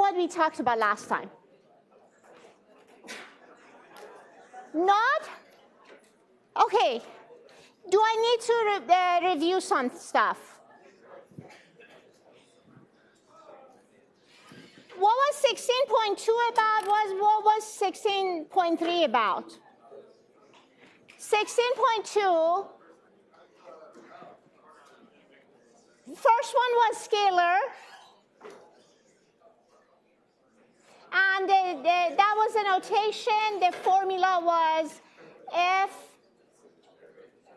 what we talked about last time. Not? Okay. Do I need to review some stuff? What was 16.2 about? What was 16.3 about? 16.2, first one was scalar. And that was the notation. The formula was f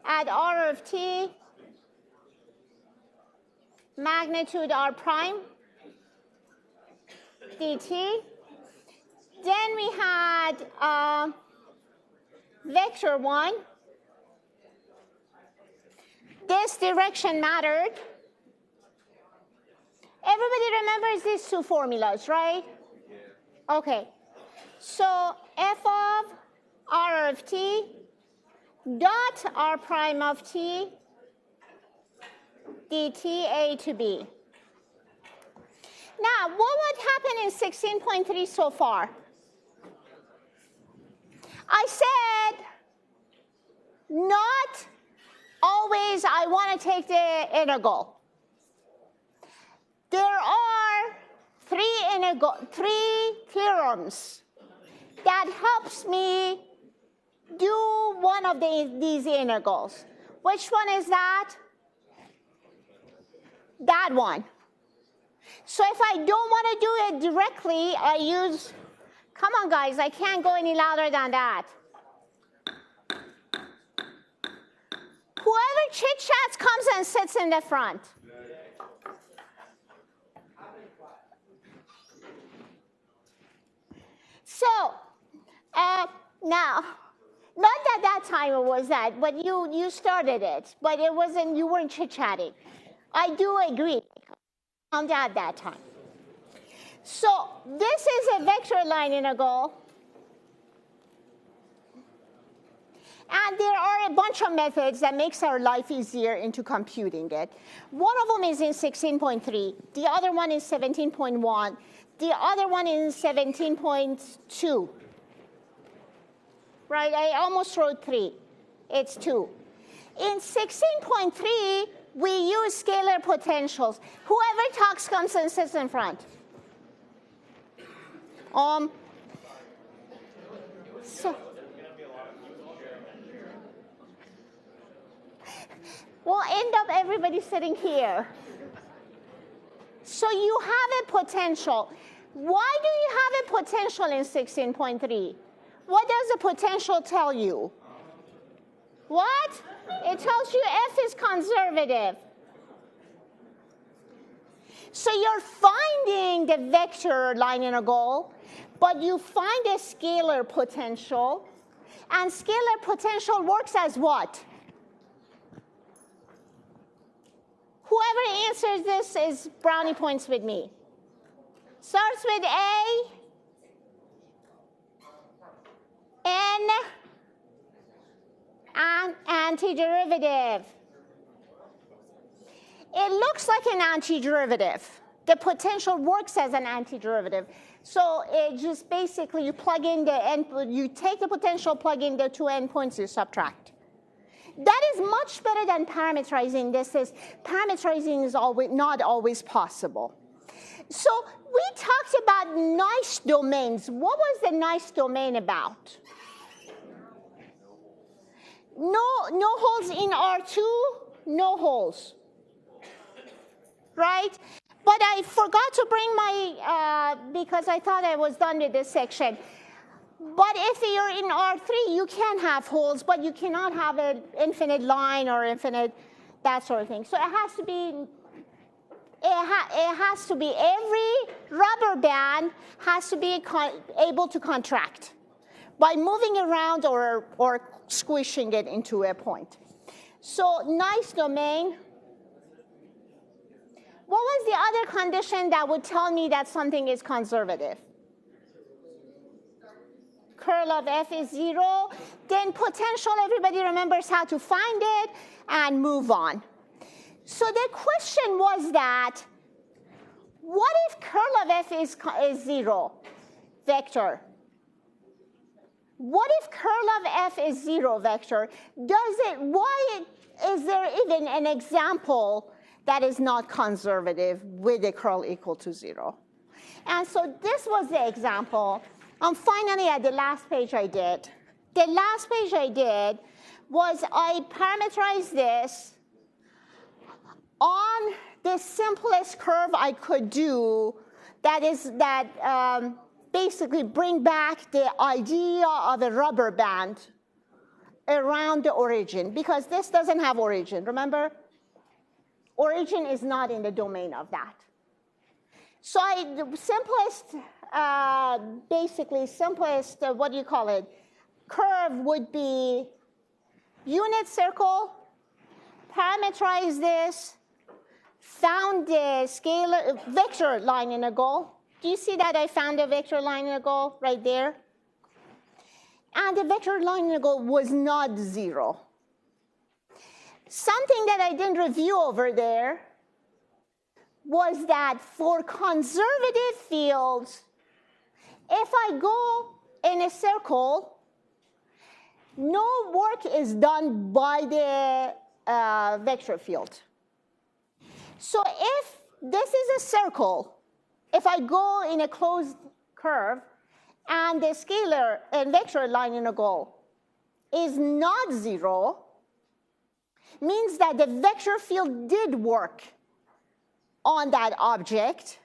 at r of t, magnitude r prime, dt. Then we had vector 1. This direction mattered. Everybody remembers these two formulas, right? Okay. So f of r of t dot r prime of t dt a to b. Now, what would happen in 16.3 so far? I said not always I want to take the integral. There are three theorems that helps me do one of these integrals. Which one is that? That one. So if I don't want to do it directly, I use, come on guys, I can't go any louder than that. Whoever chit-chats comes and sits in the front. So, now, not that time it was that, but you started it, but it wasn't, you weren't chit-chatting. I do agree, found out that time. So, this is a vector line integral. And there are a bunch of methods that makes our life easier into computing it. One of them is in 16.3. The other one is 17.1. The other one is 17.2. Right? I almost wrote 3. It's 2. In 16.3, we use scalar potentials. Whoever talks comes and sits in front. So. We'll end up everybody sitting here. So you have a potential. Why do you have a potential in 16.3? What does the potential tell you? What? It tells you f is conservative. So you're finding the vector line integral, but you find a scalar potential. And scalar potential works as what? Whoever answers this is brownie points with me. Starts with A, N, and antiderivative. It looks like an antiderivative. The potential works as an antiderivative. So it just basically you plug in the end, you take the potential, plug in the two endpoints, you subtract. That is much better than parameterizing. Parameterizing is not always possible. So we talked about nice domains. What was the nice domain about? No holes in R2, no holes. Right? But I forgot to bring my, because I thought I was done with this section. But if you're in R3, you can have holes, but you cannot have an infinite line or infinite that sort of thing. So it has to be, every rubber band has to be able to contract by moving around or squishing it into a point. So nice domain. What was the other condition that would tell me that something is conservative? Curl of f is 0. Then potential, everybody remembers how to find it and move on. So the question was that, What if curl of f is 0 vector? What if curl of f is 0 vector? Why is there even an example that is not conservative with a curl equal to 0? And so this was the example. Finally, at the last page I did. The last page I did was I parameterized this on the simplest curve I could do, that basically bring back the idea of a rubber band around the origin, because this doesn't have origin, remember? Origin is not in the domain of that. So the simplest, what do you call it, curve would be unit circle, parameterize this, found the scalar vector line integral. Do you see that I found a vector line integral right there? And the vector line integral was not 0. Something that I didn't review over there was that for conservative fields, if I go in a circle, no work is done by the vector field. So if this is a circle, if I go in a closed curve and the scalar and vector line integral is not 0, means that the vector field did work on that object,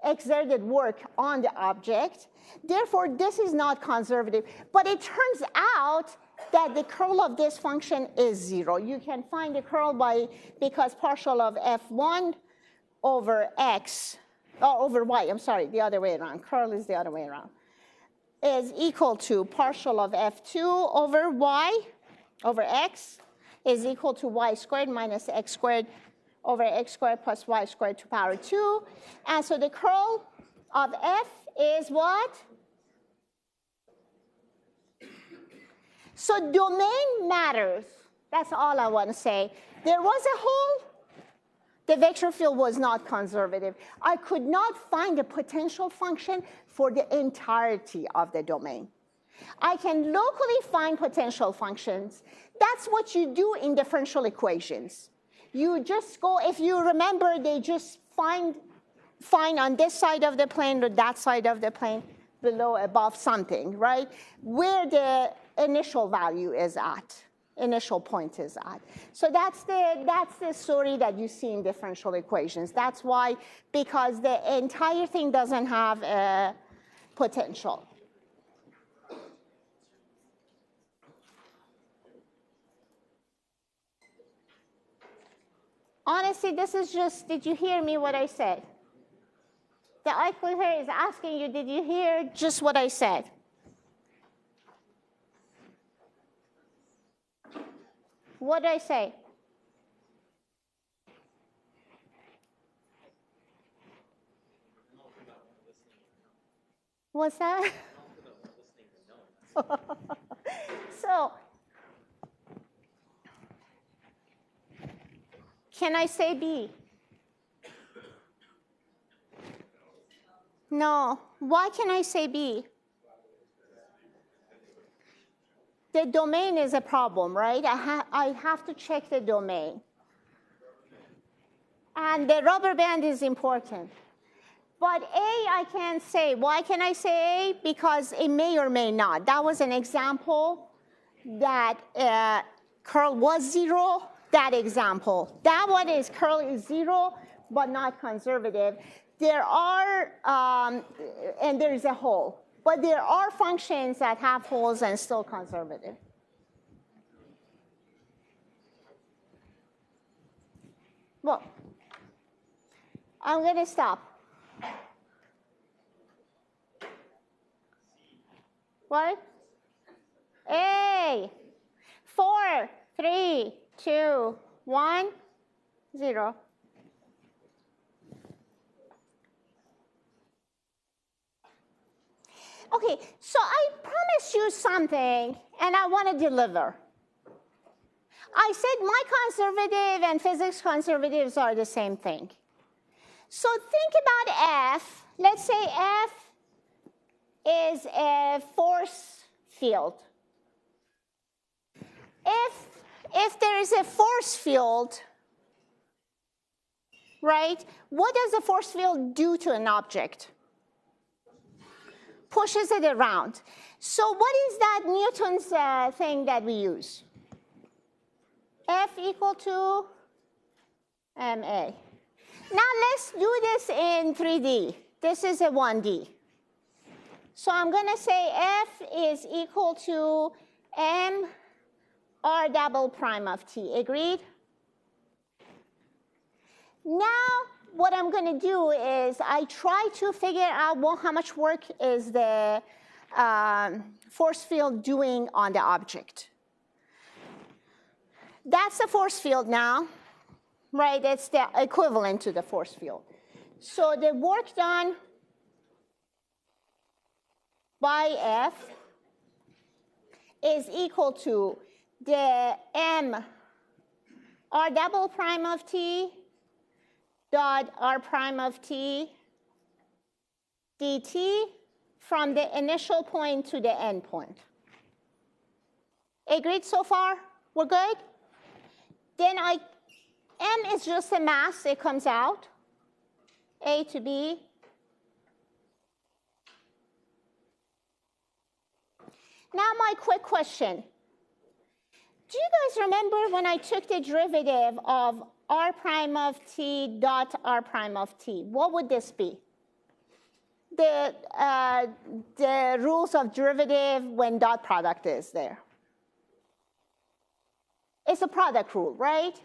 exerted work on the object. Therefore, this is not conservative. But it turns out that the curl of this function is 0. You can find the curl because partial of f1 over x, or over y, I'm sorry, the other way around. Curl is the other way around, is equal to partial of f2 over y over x is equal to y squared minus x squared over x squared plus y squared to power 2. And so the curl of f is what? So domain matters. That's all I want to say. There was a hole. The vector field was not conservative. I could not find a potential function for the entirety of the domain. I can locally find potential functions. That's what you do in differential equations. You just go, if you remember, they just find on this side of the plane or that side of the plane, below, above something, right? Where the initial value is at, initial point is at. So that's the story that you see in differential equations. That's why, because the entire thing doesn't have a potential. Honestly, this is just, did you hear me what I said? The equalizer is asking you, did you hear just what I said? What did I say? What's that? So, can I say B? No. Why can I say B? The domain is a problem, right? I have to check the domain. And the rubber band is important. But A, I can't say. Why can I say A? Because it may or may not. That was an example that curl was 0. That example. That one is curl is 0, but not conservative. There are, and there is a hole. But there are functions that have holes and still conservative. Well, I'm going to stop. What? A. 4, 3, 2, 1, 0. Okay, so I promised you something, and I want to deliver. I said my conservative and physics conservatives are the same thing. So think about F. Let's say F is a force field. If there is a force field, right, what does the force field do to an object? Pushes it around. So what is that Newton's thing that we use? F equal to ma. Now let's do this in 3D. This is a 1D. So I'm going to say F is equal to m r double prime of t. Agreed? Now what I'm going to do is I try to figure out how much work is the force field doing on the object. That's the force field now, right? It's the equivalent to the force field. So the work done by F is equal to the m r double prime of t dot r prime of t dt from the initial point to the end point. Agreed so far? We're good? Then m is just a mass, it comes out, A to B. Now my quick question. Do you guys remember when I took the derivative of r prime of t dot r prime of t? What would this be? The rules of derivative when dot product is there. It's a product rule, right?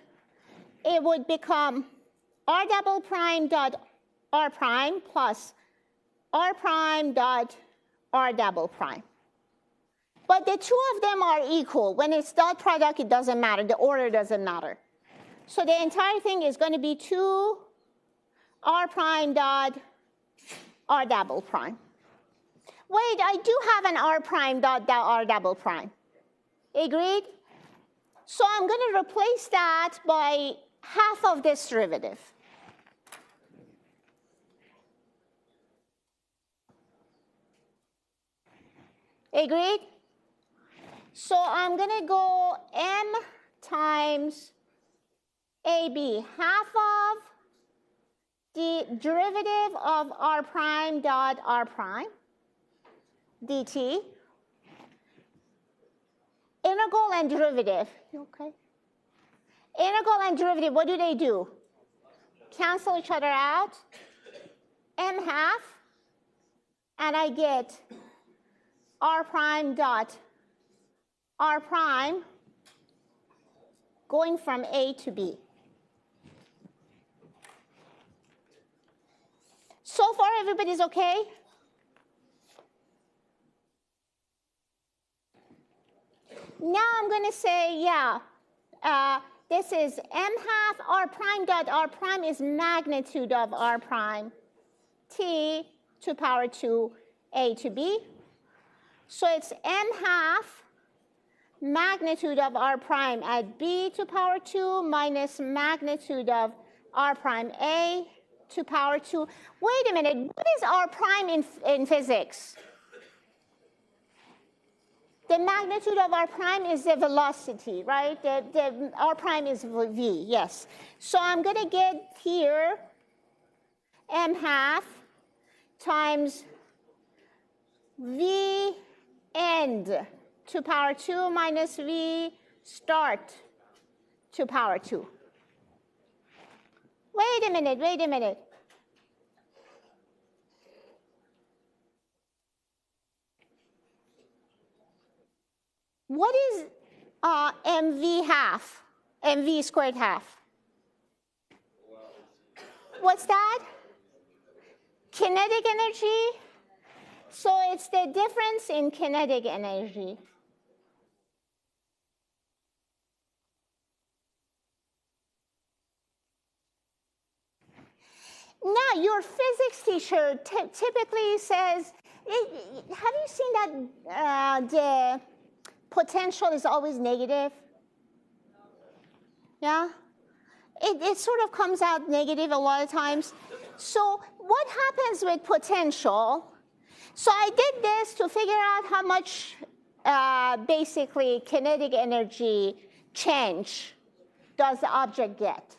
It would become r double prime dot r prime plus r prime dot r double prime. But the two of them are equal. When it's dot product, it doesn't matter. The order doesn't matter. So the entire thing is going to be 2 r prime dot r double prime. Wait, I do have an r prime dot r double prime. Agreed? So I'm going to replace that by half of this derivative. Agreed? So I'm going to go m times AB, half of the derivative of r prime dot r prime dt. Integral and derivative. Okay. Integral and derivative, what do? Cancel each other out. M half, and I get r prime dot r prime going from A to B. So far, everybody's okay? Now I'm going to say, yeah, this is m half r prime dot r prime is magnitude of r prime t to power 2 A to B. So it's m half magnitude of r prime at B to power 2 minus magnitude of r prime A to power 2. Wait a minute, what is r prime in physics? The magnitude of r prime is the velocity, right? The r prime is v, yes. So I'm going to get here m half times v end to power 2 minus v start to power 2. Wait a minute. What is mv half? Mv squared half? What's that? Kinetic energy? So it's the difference in kinetic energy. Now, your physics teacher typically says, have you seen that the potential is always negative? Yeah? It sort of comes out negative a lot of times. So what happens with potential? So I did this to figure out how much basically kinetic energy change does the object get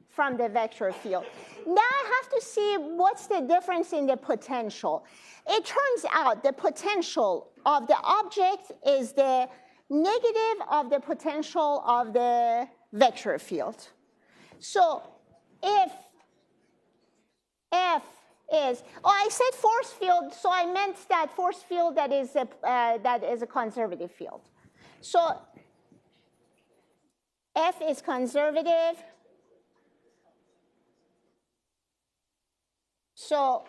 from the vector field. Now I have to see what's the difference in the potential. It turns out the potential of the object is the negative of the potential of the vector field. So if F is, I said force field, so I meant that force field that is a conservative field. So F is conservative. So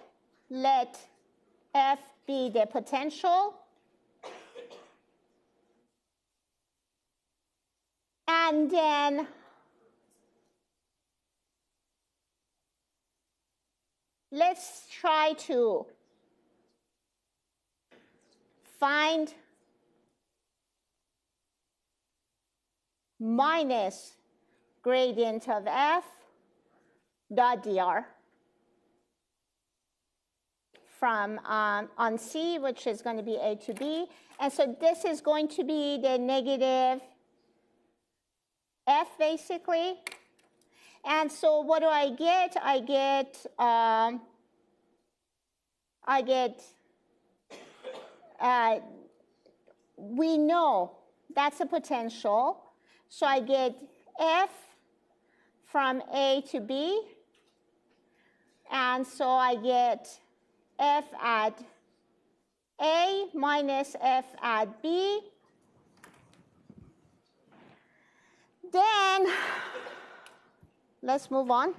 let F be the potential. And then let's try to find minus gradient of F dot dr from on C, which is going to be A to B. And so this is going to be the negative F, basically. And so what do I get? We know that's a potential. So I get F from A to B. And so I get F at A minus F at B. Then let's move on.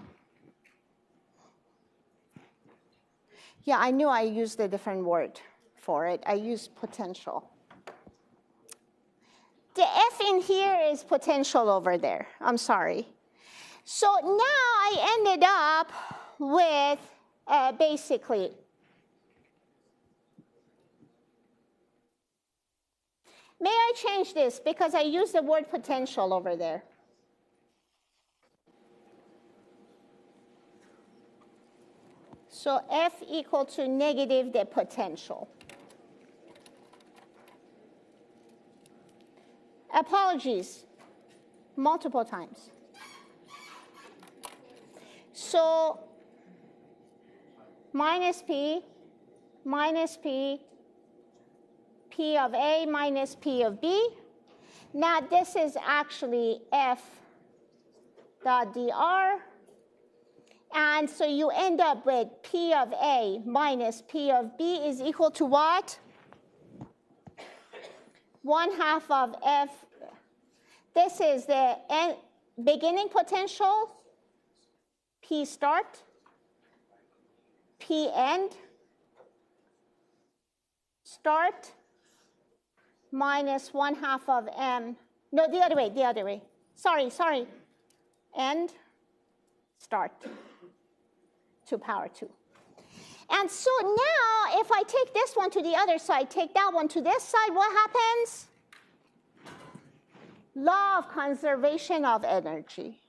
Yeah, I knew I used a different word for it. I used potential. The F in here is potential over there. I'm sorry. So now I ended up with basically may I change this because I used the word potential over there. So F equal to negative the potential. Apologies, multiple times. So minus P, P of A minus P of B. Now this is actually F dot dr. And so you end up with P of A minus P of B is equal to what? 1/2 of F. This is the beginning potential, P start, P end, start, minus 1/2 of M. No, the other way. Sorry. End, start, to power 2. And so now, if I take this one to the other side, take that one to this side, what happens? Law of conservation of energy.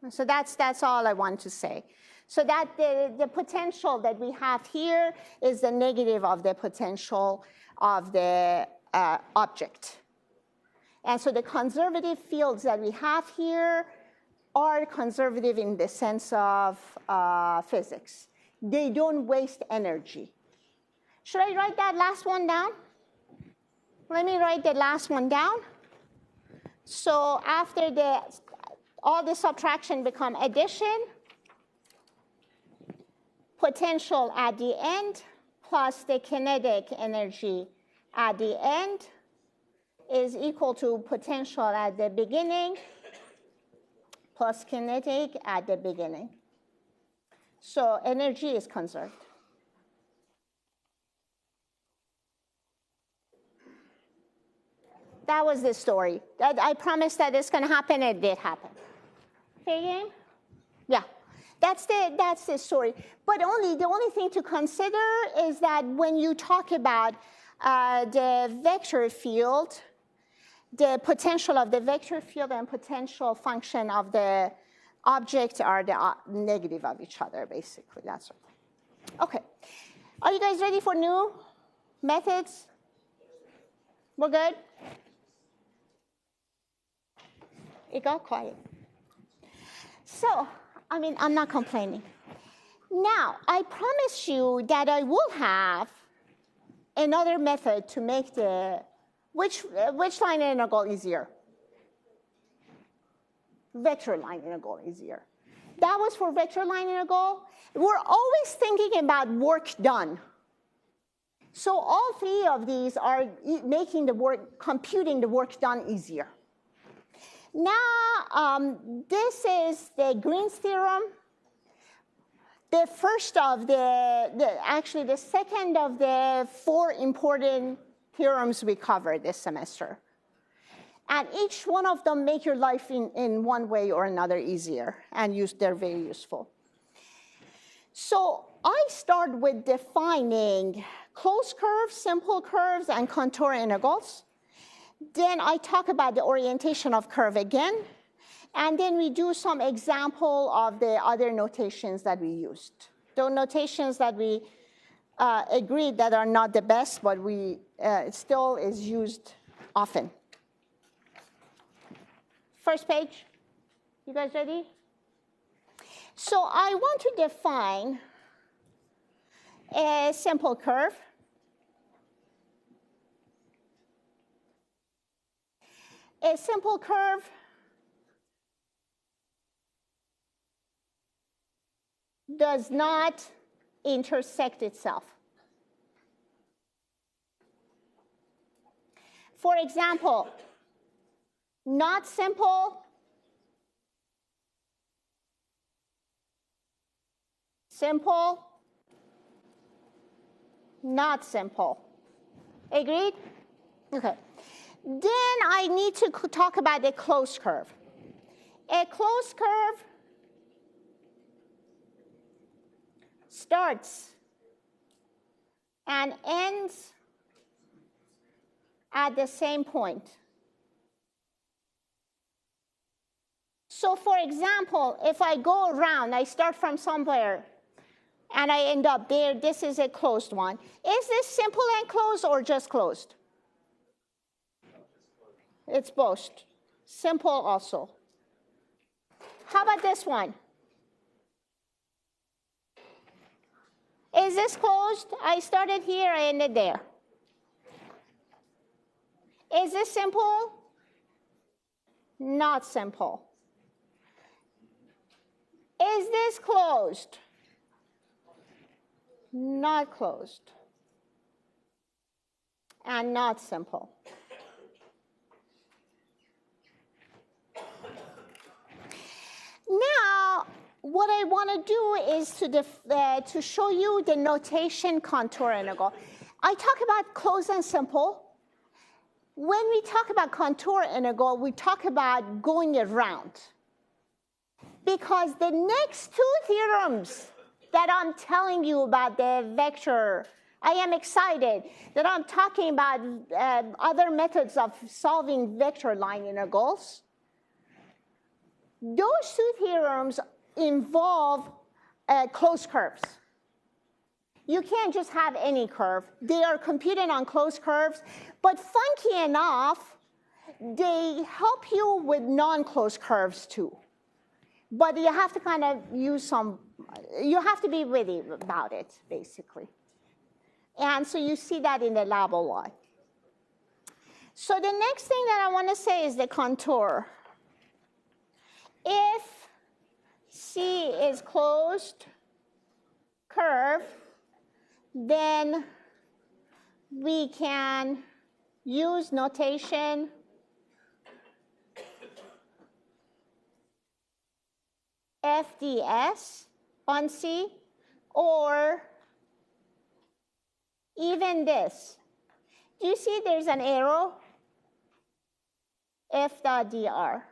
So that's all I want to say. So that the potential that we have here is the negative of the potential of the object. And so the conservative fields that we have here are conservative in the sense of physics. They don't waste energy. Should I write that last one down? Let me write the last one down. So after all the subtraction become addition, potential at the end plus the kinetic energy at the end is equal to potential at the beginning plus kinetic at the beginning. So energy is conserved. That was the story. I promised that it's going to happen. It did happen. Fair game? Yeah. That's the story. But the only thing to consider is that when you talk about the vector field, the potential of the vector field and potential function of the objects are the negative of each other, basically. That's right. Okay. Are you guys ready for new methods? We're good? It got quiet. So, I mean, I'm not complaining. Now, I promise you that I will have another method to make the, which line integral easier? Vector line integral easier. That was for vector line integral. We're always thinking about work done. So all three of these are making the work, computing the work done easier. Now, this is the Green's theorem. The first of actually the second of the 4 important theorems we covered this semester. And each one of them make your life in one way or another easier, and they're very useful. So I start with defining closed curves, simple curves, and contour integrals. Then I talk about the orientation of curve again. And then we do some example of the other notations that we used. Those notations that we agreed that are not the best, but it still is used often. First page. You guys ready? So I want to define a simple curve. A simple curve does not intersect itself. For example, not simple, simple, not simple. Agreed? Okay. Then I need to talk about a closed curve. A closed curve starts and ends at the same point. So for example, if I go around, I start from somewhere, and I end up there, this is a closed one. Is this simple and closed or just closed? It's both. Simple also. How about this one? Is this closed? I started here, I ended there. Is this simple? Not simple. Is this closed? Not closed. And not simple. Now, what I want to do is to show you the notation contour integral. I talk about closed and simple. When we talk about contour integral, we talk about going around. Because the next 2 theorems that I'm telling you about the vector, I am excited that I'm talking about other methods of solving vector line integrals. Those 2 theorems involve closed curves. You can't just have any curve. They are computed on closed curves, but funky enough, they help you with non-closed curves too. But you have to kind of use you have to be witty about it, basically. And so you see that in the lab a lot. So the next thing that I want to say is the contour. If C is closed curve, then we can use notation FDS on C, or even this. Do you see there's an arrow? F.dr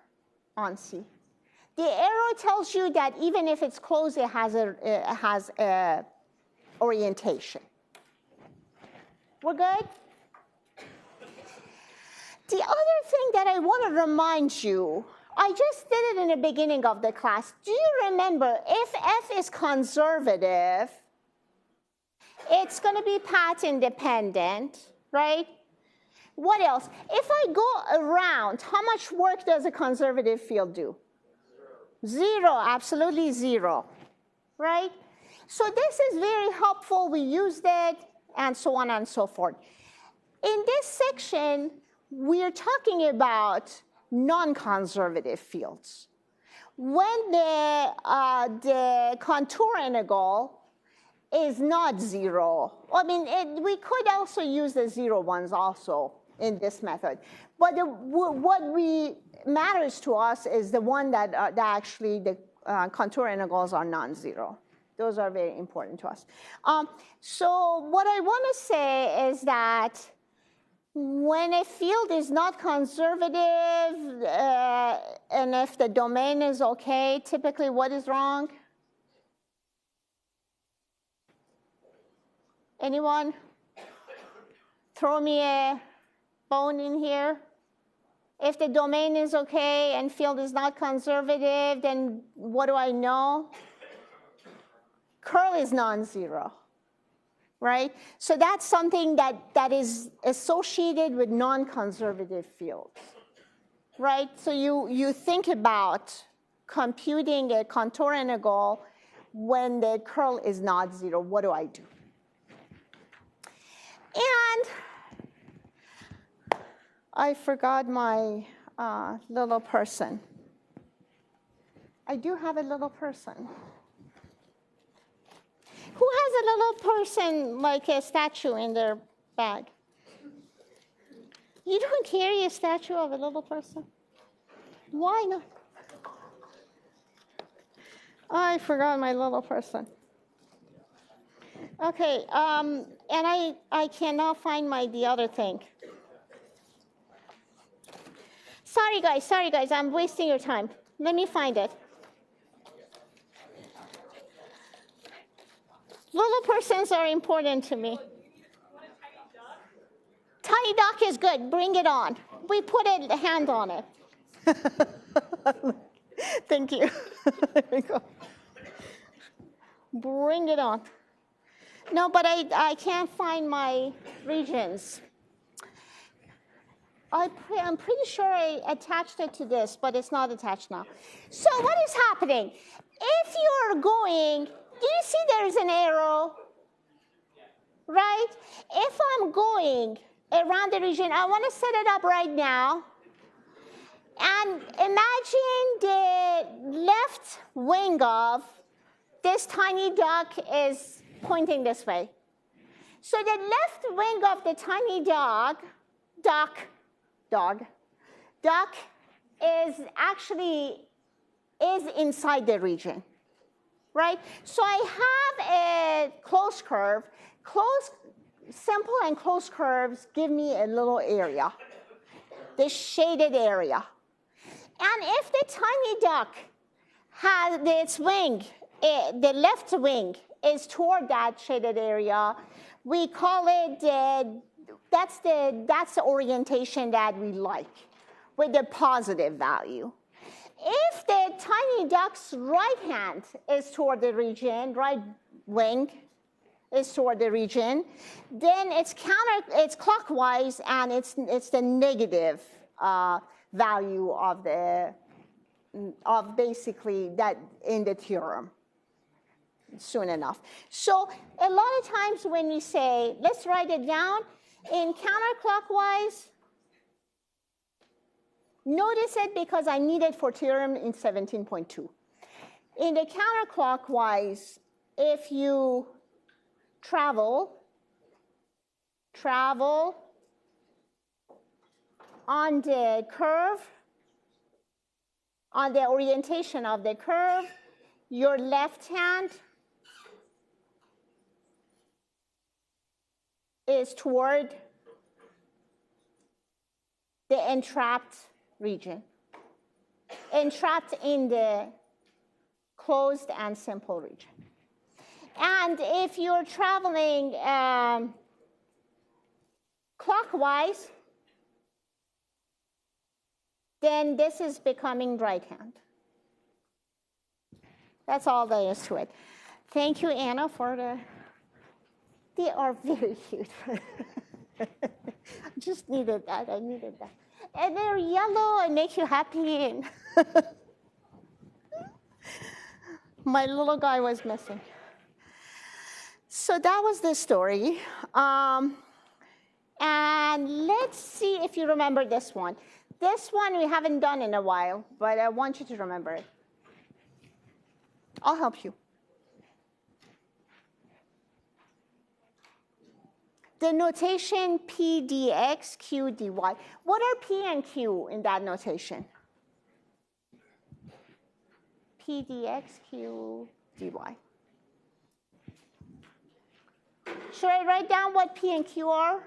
on C. The arrow tells you that even if it's closed, it has a orientation. We're good? The other thing that I want to remind you I just did it in the beginning of the class. Do you remember, if F is conservative, it's going to be path independent, right? What else? If I go around, how much work does a conservative field do? Zero, absolutely zero, right? So this is very helpful. We used it, and so on and so forth. In this section, we're talking about non-conservative fields. When the contour integral is not zero, I mean, we could also use the zero ones also in this method. But what matters to us is the one that actually the contour integrals are non-zero. Those are very important to us. So what I want to say is that when a field is not conservative, and if the domain is okay, typically what is wrong? Anyone? Throw me a bone in here. If the domain is okay and field is not conservative, then what do I know? Curl is non-zero, right? So that's something that is associated with non-conservative fields, right? So you think about computing a contour integral when the curl is not zero. What do I do? And I forgot my little person. I do have a little person. Who has a little person like a statue in their bag? You don't carry a statue of a little person? Why not? I forgot my little person. Okay, and I cannot find the other thing. Sorry guys, I'm wasting your time. Let me find it. Little persons are important to me. Tiny duck is good. Bring it on. We put a hand on it. Thank you. There we go. Bring it on. No, but I can't find my regions. I'm pretty sure I attached it to this, but it's not attached now. So what is happening? If you're going, do you see there's an arrow? Right? If I'm going around the region, I want to set it up right now. And imagine the left wing of this tiny duck is pointing this way. So the left wing of the tiny duck is actually inside the region, right? So I have a closed curve. Simple and closed curves give me a little area, the shaded area. And if the tiny duck has its wing, the left wing is toward that shaded area, we call it, that's the orientation that we like, with the positive value. If the tiny duck's right hand is toward the region, right wing is toward the region, then it's clockwise, and it's the negative value of basically that in the theorem. Soon enough. So a lot of times when we say, let's write it down in counterclockwise, notice it because I need it for theorem in 17.2. In the counterclockwise, if you travel on the curve, on the orientation of the curve, your left hand is toward the entrapped region, entrapped in the closed and simple region. And if you're traveling clockwise, then this is becoming right hand. That's all there is to it. Thank you, Anna, for the, they are very cute. I just needed that, I needed that. And they're yellow and make you happy. And my little guy was missing. So that was the story. And let's see if you remember this one. This one we haven't done in a while, but I want you to remember it. I'll help you. The notation P dx, Q dy. What are P and Q in that notation? P dx, Q dy. Should I write down what P and Q are?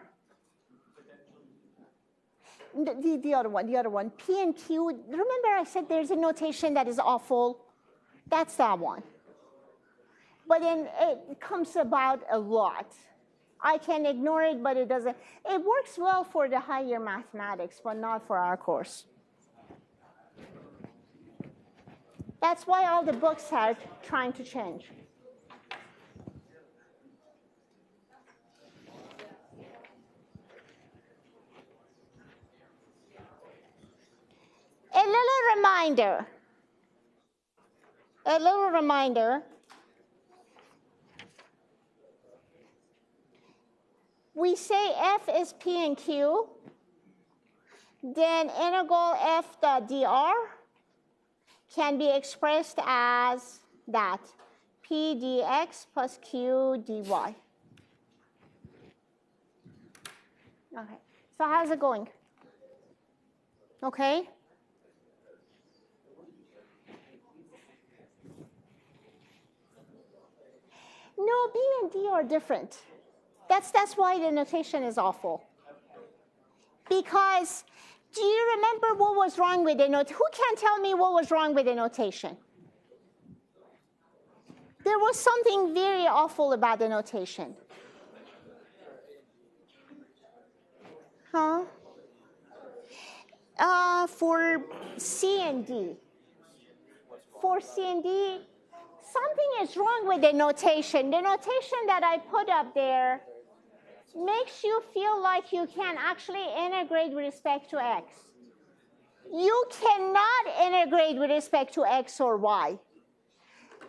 The other one. P and Q, remember I said there's a notation that is awful? That's that one. But then it comes about a lot. I can ignore it, but it doesn't. It works well for the higher mathematics, but not for our course. That's why all the books are trying to change. A little reminder. We say f is P and Q, then integral f dot dr can be expressed as that, P dx plus Q dy. Okay, so how's it going? Okay? No, B and D are different. That's why the notation is awful. Because do you remember what was wrong with the notation? Who can tell me what was wrong with the notation? There was something very awful about the notation. Huh? For C and D. For C and D, something is wrong with the notation. The notation that I put up there makes you feel like you can actually integrate with respect to x. You cannot integrate with respect to x or y.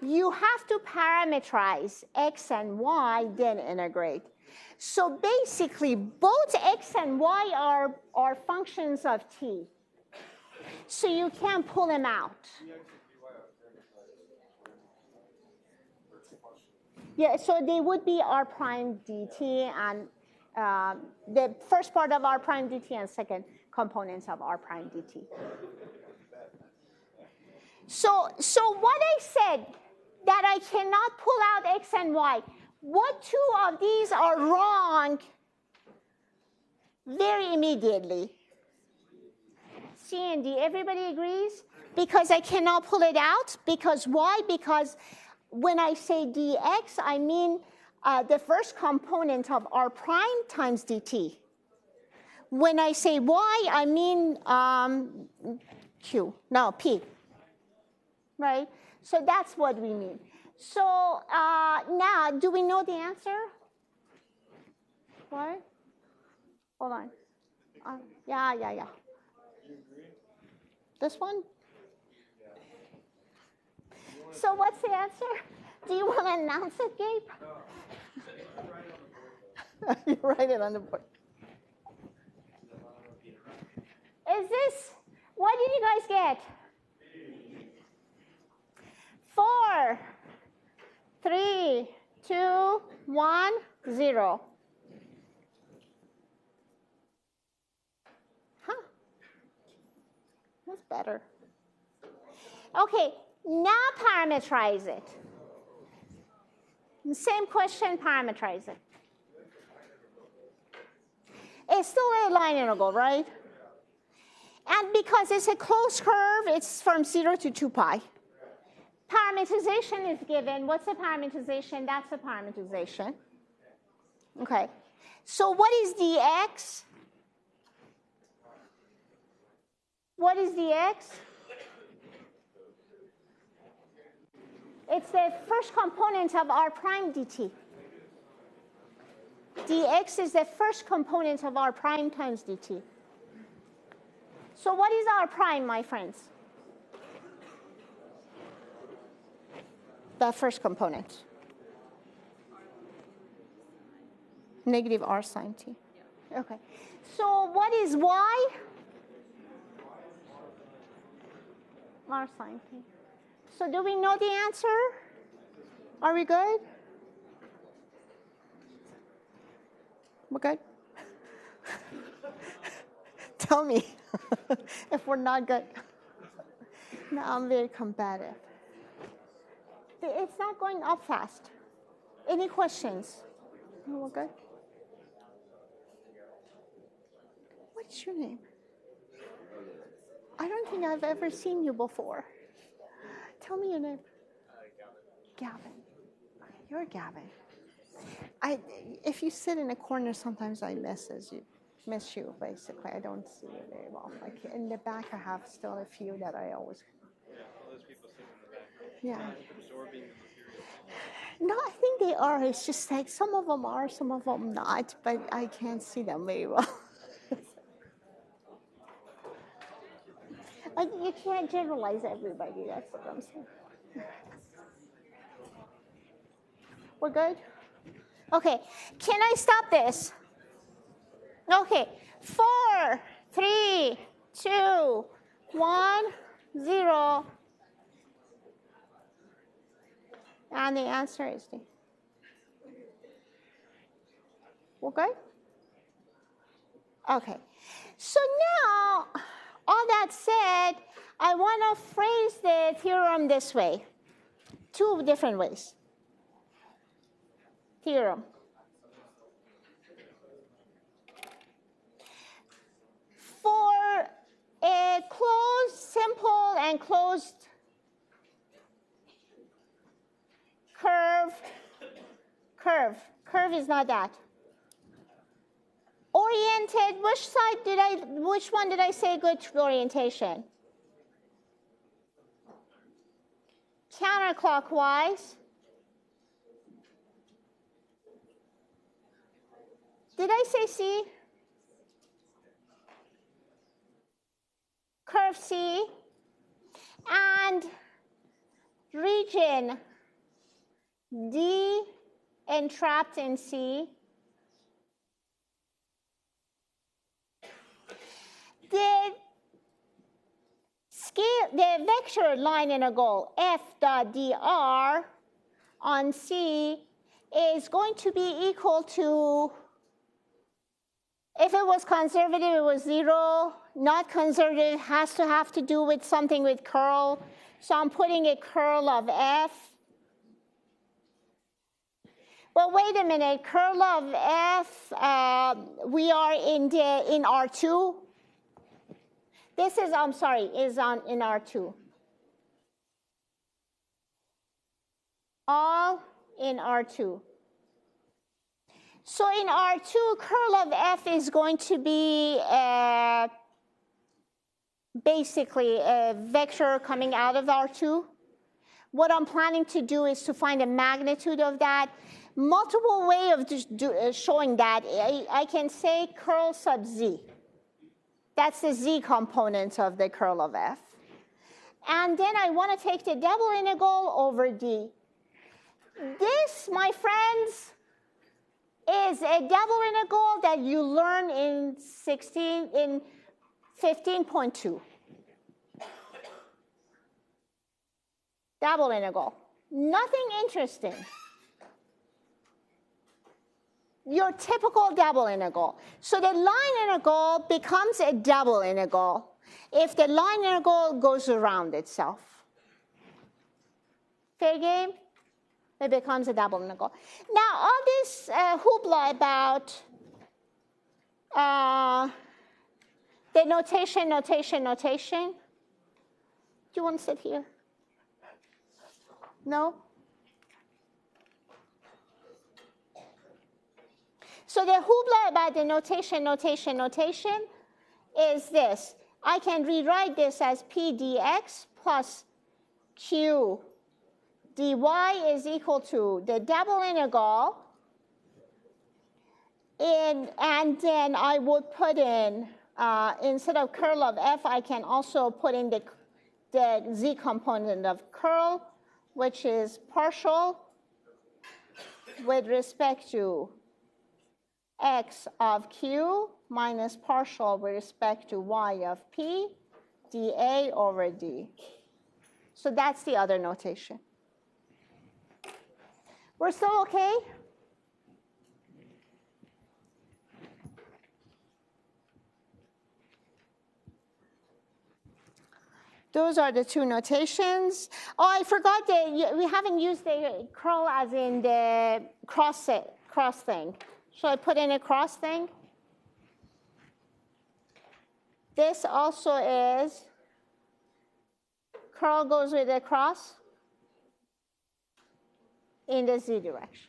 You have to parameterize x and y, then integrate. So basically, both x and y are functions of t. So you can't pull them out. Yeah, so they would be r prime dt, and the first part of r prime dt and second components of r prime dt. So what I said, that I cannot pull out x and y, what two of these are wrong very immediately? C and D, everybody agrees? Because I cannot pull it out. Because why? Because when I say dx, I mean the first component of r prime times dt. When I say y, I mean p. Right? So that's what we mean. So now, do we know the answer? What? Hold on. Yeah. This one? So what's the answer? Do you want to announce it, Gabe? No. You write it on the board. Is this, what did you guys get? 4, 3, 2, 1, 0. Huh. That's better. Okay, now parameterize it. Same question, parameterize it. It's still a line integral, right? And because it's a closed curve, it's from 0 to 2 pi. Parameterization is given. What's the parameterization? That's the parameterization. Okay. So what is dx? What is dx? It's the first component of r prime dt. Dx is the first component of r prime times dt. So what is r prime, my friends? The first component. Negative r sine t. Okay. So what is y? R sine t. So do we know the answer? Are we good? We're good? Tell me if we're not good. No, I'm very combative. It's not going up fast. Any questions? No, we're good? What's your name? I don't think I've ever seen you before. Tell me your name. Gavin. Okay, you're Gavin. If you sit in a corner, sometimes I miss you, basically. I don't see you very well. Like in the back, I have still a few that I always. Yeah, all those people sitting in the back. Yeah. Absorbing the material. No, I think they are. It's just like some of them are, some of them not, but I can't see them very well. You can't generalize everybody, that's what I'm saying. We're good? Okay, can I stop this? Okay, 4, 3, 2, 1, 0. And the answer is D. We're good? Okay, so now, all that said, I want to phrase the theorem this way, 2 different ways. Theorem. For a closed, simple, and closed curve is not that. Oriented, which one did I say good orientation? Counterclockwise. Did I say C? Curve C. And region D entrapped in C. The vector line integral f dot dr on C is going to be equal to, if it was conservative, it was 0. Not conservative has to have to do with something with curl. So I'm putting a curl of f. Well, wait a minute. Curl of f, we are in R2. This is, I'm sorry, is in R2. All in R2. So in R2, curl of f is going to be basically a vector coming out of R2. What I'm planning to do is to find a magnitude of that. Multiple way of showing that. I can say curl sub z. That's the z component of the curl of f. And then I want to take the double integral over d. This, my friends, is a double integral that you learn in 15.2. Double integral. Nothing interesting. Your typical double integral. So the line integral becomes a double integral if the line integral goes around itself. Fair game? It becomes a double integral. Now, all this hoopla about the notation. Do you want to sit here? No? So the hoopla about the notation is this. I can rewrite this as p dx plus q dy is equal to the double integral, and then I would put in, instead of curl of f, I can also put in the z component of curl, which is partial with respect to x of q minus partial with respect to y of p dA over d. So that's the other notation. We're still okay? Those are the two notations. Oh, I forgot that we haven't used the curl as in the cross thing. Should I put in a cross thing? This also is, curl goes with a cross in the z direction.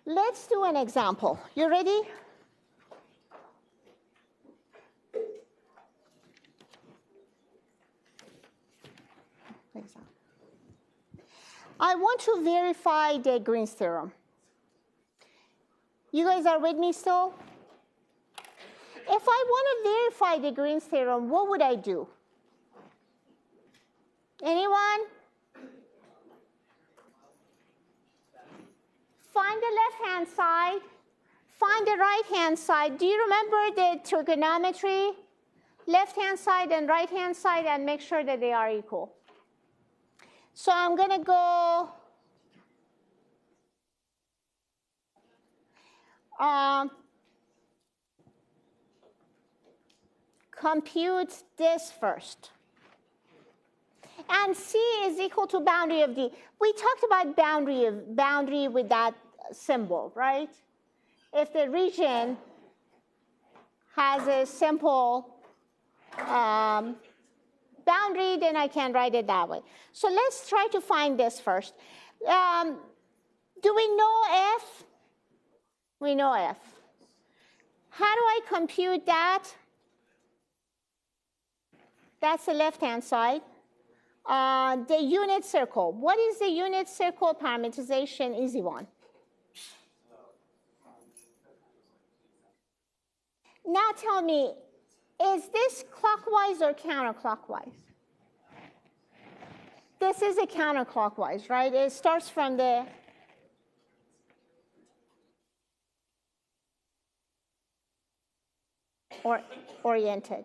Let's do an example. You ready? I want to verify the Green's theorem. You guys are with me still? If I want to verify the Green's theorem, what would I do? Anyone? Find the left-hand side, find the right-hand side. Do you remember the trigonometry? Left-hand side and right-hand side, and make sure that they are equal. So I'm going to go compute this first. And C is equal to boundary of D. We talked about boundary with that symbol, right? If the region has a simple boundary, then I can write it that way. So let's try to find this first. Do we know F? We know F. How do I compute that? That's the left-hand side. The unit circle. What is the unit circle parameterization? Easy one. Now tell me, is this clockwise or counterclockwise? This is a counterclockwise, right? It starts from the oriented.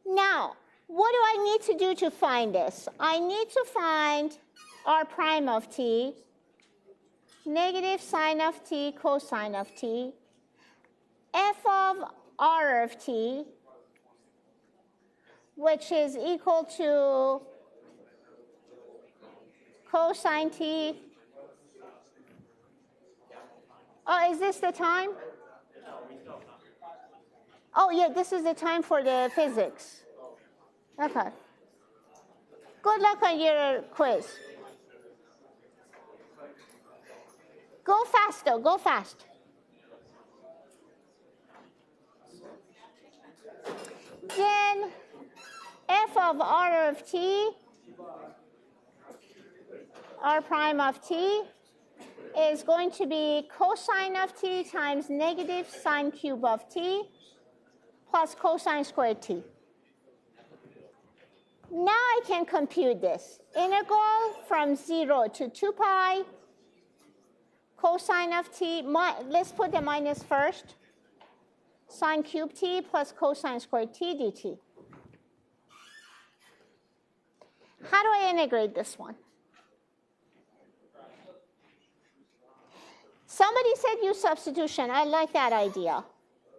Now, what do I need to do to find this? I need to find r prime of t, negative sine of t, cosine of t, f of r of t, which is equal to cosine t. Oh, is this the time? Oh, yeah, this is the time for the physics. Okay. Good luck on your quiz. Go fast, though. Go fast. Then f of r of t, r prime of t, is going to be cosine of t times negative sine cube of t plus cosine squared t. Now I can compute this. Integral from 0 to 2 pi cosine of t, let's put the minus first, sine cube t plus cosine squared t dt. How do I integrate this one? Somebody said use substitution. I like that idea.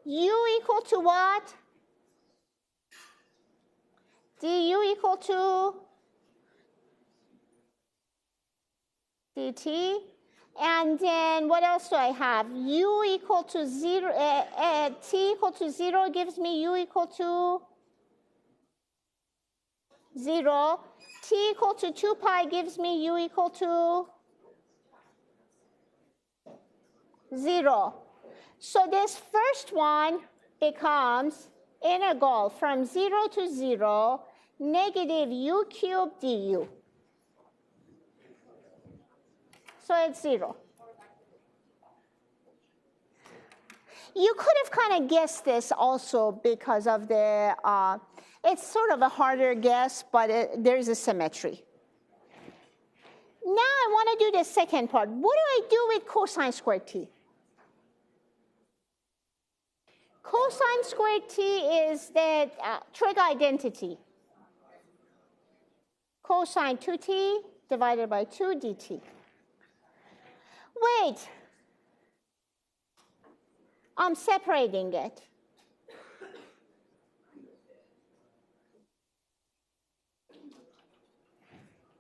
U equal to what? Du equal to dt. And then what else do I have? U equal to 0, t equal to 0 gives me u equal to 0. T equal to 2 pi gives me u equal to 0. So this first one becomes integral from 0 to 0, negative u cubed du. So it's 0. You could have kind of guessed this also because of the, it's sort of a harder guess, but there's a symmetry. Now I want to do the second part. What do I do with cosine squared t? Cosine squared t is the trig identity. Cosine 2t divided by 2 dt. Wait, I'm separating it.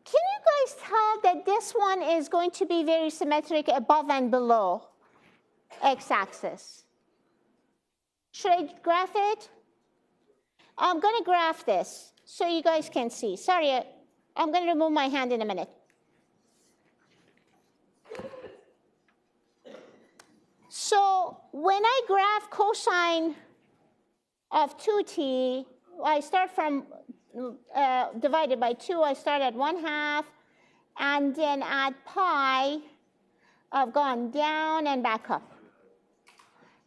Can you guys tell that this one is going to be very symmetric above and below x-axis? Should I graph it? I'm going to graph this so you guys can see. Sorry, I'm going to remove my hand in a minute. So when I graph cosine of 2t, I start from divided by 2, I start at 1/2, and then at pi, I've gone down and back up.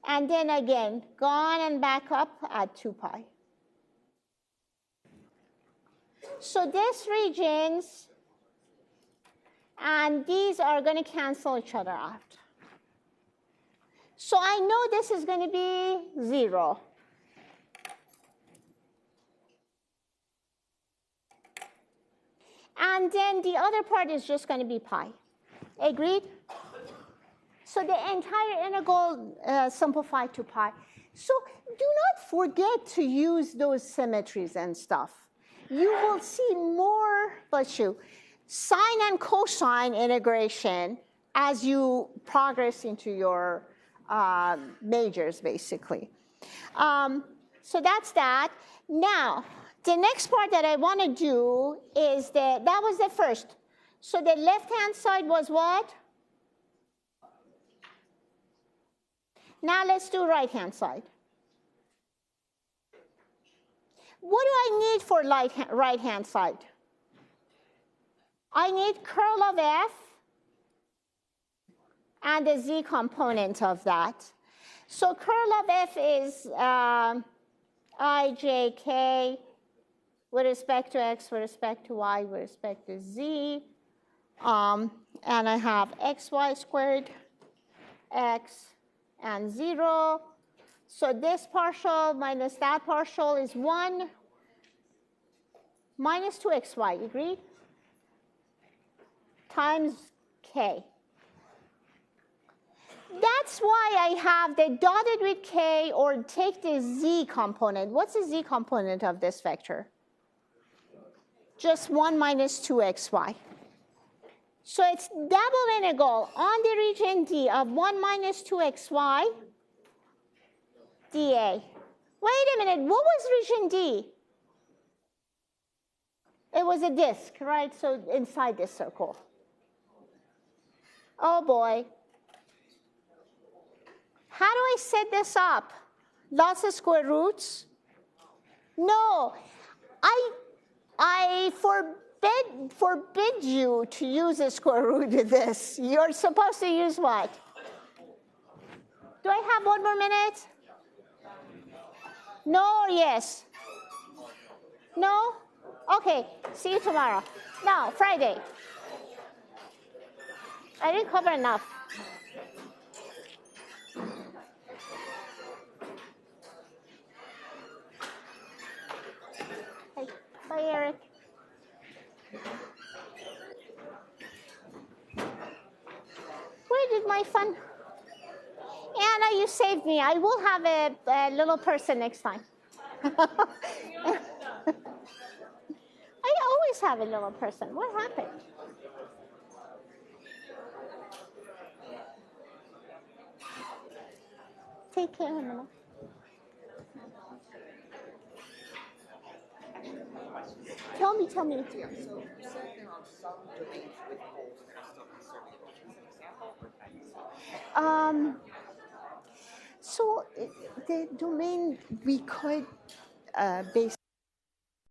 And then again, gone and back up at 2 pi. So these regions and these are going to cancel each other out. So I know this is going to be 0. And then the other part is just going to be pi. Agreed? So the entire integral simplified to pi. So do not forget to use those symmetries and stuff. You will see more, bless you, sine and cosine integration as you progress into your majors, basically. So that's that. Now, the next part that I want to do is that was the first. So the left-hand side was what? Now let's do right-hand side. What do I need for right-hand side? I need curl of f and the z component of that. So curl of f is ijk with respect to x, with respect to y, with respect to z. And I have xy squared, x, and 0. So this partial minus that partial is 1 minus 2xy, agreed? Times k. That's why I have the dotted with k, or take the z component. What's the z component of this vector? Just 1 minus 2xy. So it's double integral on the region D of 1 minus 2xy dA. Wait a minute, what was region D? It was a disk, right? So inside this circle. Oh boy. How do I set this up? Lots of square roots? No, I forbid you to use a square root of this. You're supposed to use what? Do I have 1 more minute? No or yes? No? Okay, see you tomorrow. No, Friday. I didn't cover enough. Hey, bye, Eric. Where did my fun? Anna, you saved me. I will have a little person next time. I always have a little person. What happened? Take care, Anna. Tell me. Yeah, so you said there are some domains with holes that are still conservative. Can you use an example? So the domain we could